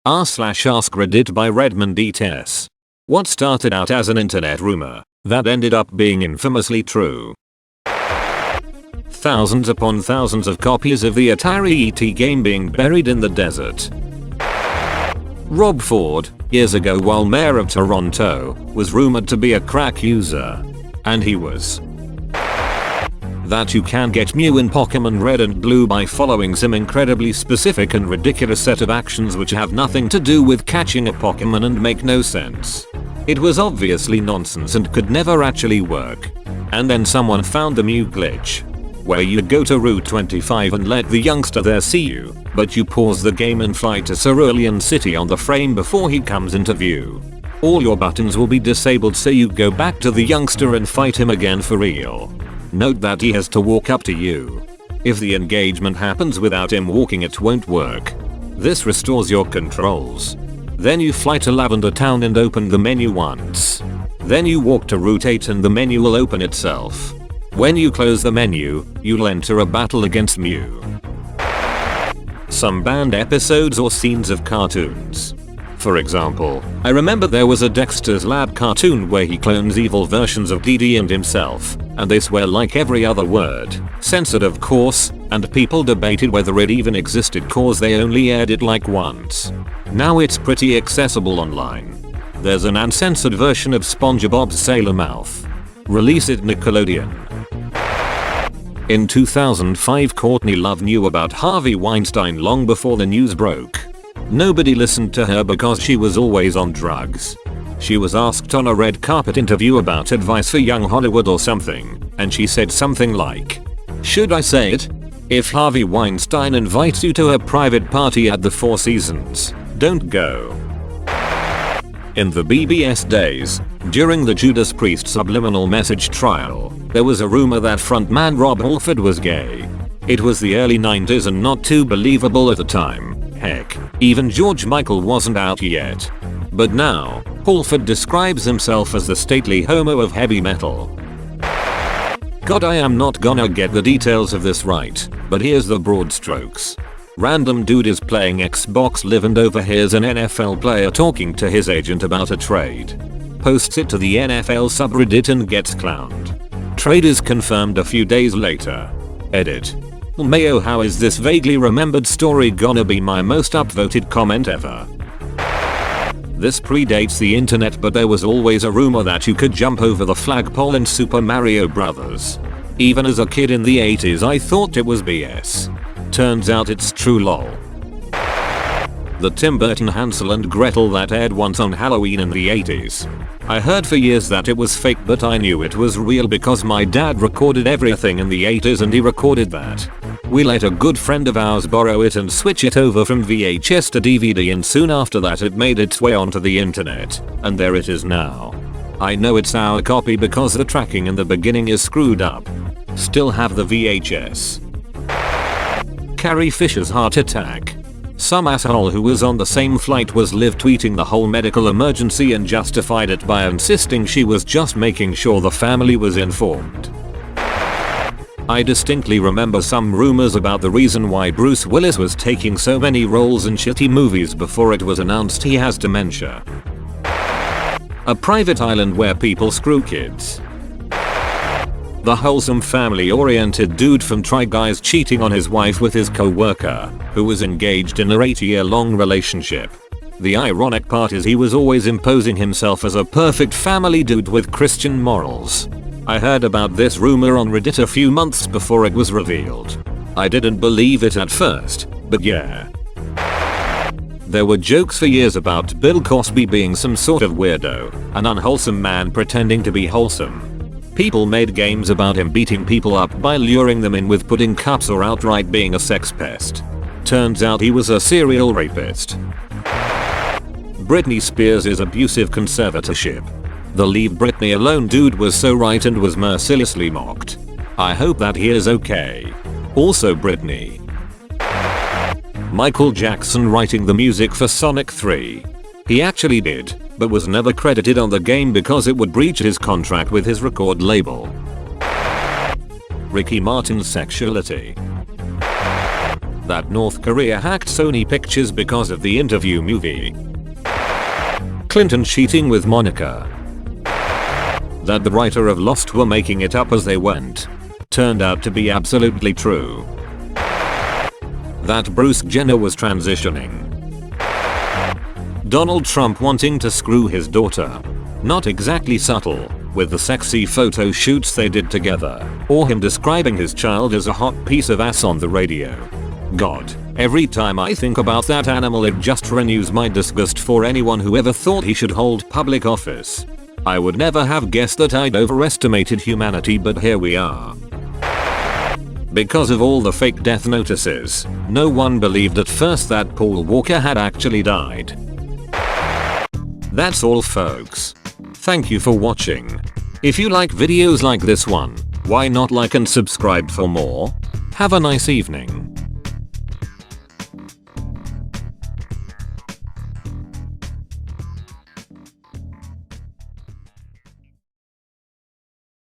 r/AskReddit by Redmond ETS. What started out as an internet rumor that ended up being infamously true. Thousands upon thousands of copies of the Atari ET game being buried in the desert. Rob Ford, years ago while mayor of Toronto, was rumored to be a crack user. And he was. That you can get Mew in Pokemon Red and Blue by following some incredibly specific and ridiculous set of actions which have nothing to do with catching a Pokemon and make no sense. It was obviously nonsense and could never actually work. And then someone found the Mew glitch, where you go to Route 25 and let the youngster there see you, but you pause the game and fly to Cerulean City on the frame before he comes into view. All your buttons will be disabled, so you go back to the youngster and fight him again for real. Note that he has to walk up to you. If the engagement happens without him walking, it won't work. This restores your controls. Then you fly to Lavender Town and open the menu once. Then you walk to Route 8 and the menu will open itself. When you close the menu, you'll enter a battle against Mew. Some banned episodes or scenes of cartoons. For example, I remember there was a Dexter's Lab cartoon where he clones evil versions of Dee and himself, and they swear like every other word, censored of course, and people debated whether it even existed cause they only aired it like once. Now it's pretty accessible online. There's an uncensored version of SpongeBob's Sailor Mouth. Release it, Nickelodeon. In 2005, Courtney Love knew about Harvey Weinstein long before the news broke. Nobody listened to her because she was always on drugs. She was asked on a red carpet interview about advice for young Hollywood or something, and she said something like, "Should I say it? If Harvey Weinstein invites you to a private party at the Four Seasons, don't go." In the BBS days, during the Judas Priest subliminal message trial, there was a rumor that frontman Rob Halford was gay. It was the early 90s and not too believable at the time. Heck, even George Michael wasn't out yet. But now, Halford describes himself as the stately homo of heavy metal. God, I am not gonna get the details of this right, but here's the broad strokes. Random dude is playing Xbox Live and overhears an NFL player talking to his agent about a trade. Posts it to the NFL subreddit and gets clowned. Trade is confirmed a few days later. Edit. Mayo, how is this vaguely remembered story gonna be my most upvoted comment ever? This predates the internet, but there was always a rumor that you could jump over the flagpole in Super Mario Bros. Even as a kid in the 80s I thought it was BS. Turns out it's true, lol. The Tim Burton Hansel and Gretel that aired once on Halloween in the 80s. I heard for years that it was fake, but I knew it was real because my dad recorded everything in the 80s and he recorded that. We let a good friend of ours borrow it and switch it over from VHS to DVD, and soon after that it made its way onto the internet, and there it is now. I know it's our copy because the tracking in the beginning is screwed up. Still have the VHS. Carrie Fisher's heart attack. Some asshole who was on the same flight was live tweeting the whole medical emergency and justified it by insisting she was just making sure the family was informed. I distinctly remember some rumors about the reason why Bruce Willis was taking so many roles in shitty movies before it was announced he has dementia. A private island where people screw kids. The wholesome family-oriented dude from Try Guys cheating on his wife with his co-worker, who was engaged in a 8-year-long relationship. The ironic part is he was always imposing himself as a perfect family dude with Christian morals. I heard about this rumor on Reddit a few months before it was revealed. I didn't believe it at first, but yeah. There were jokes for years about Bill Cosby being some sort of weirdo, an unwholesome man pretending to be wholesome. People made games about him beating people up by luring them in with pudding cups or outright being a sex pest. Turns out he was a serial rapist. Britney Spears' abusive conservatorship. The leave Britney alone dude was so right and was mercilessly mocked. I hope that he is okay. Also Britney. Michael Jackson writing the music for Sonic 3. He actually did, but was never credited on the game because it would breach his contract with his record label. Ricky Martin's sexuality. That North Korea hacked Sony Pictures because of the Interview movie. Clinton cheating with Monica. That the writer of Lost were making it up as they went. Turned out to be absolutely true. That Bruce Jenner was transitioning. Donald Trump wanting to screw his daughter. Not exactly subtle, with the sexy photo shoots they did together, or him describing his child as a hot piece of ass on the radio. God, every time I think about that animal it just renews my disgust for anyone who ever thought he should hold public office. I would never have guessed that I'd overestimated humanity, but here we are. Because of all the fake death notices, no one believed at first that Paul Walker had actually died. That's all folks. Thank you for watching. If you like videos like this one, why not like and subscribe for more? Have a nice evening.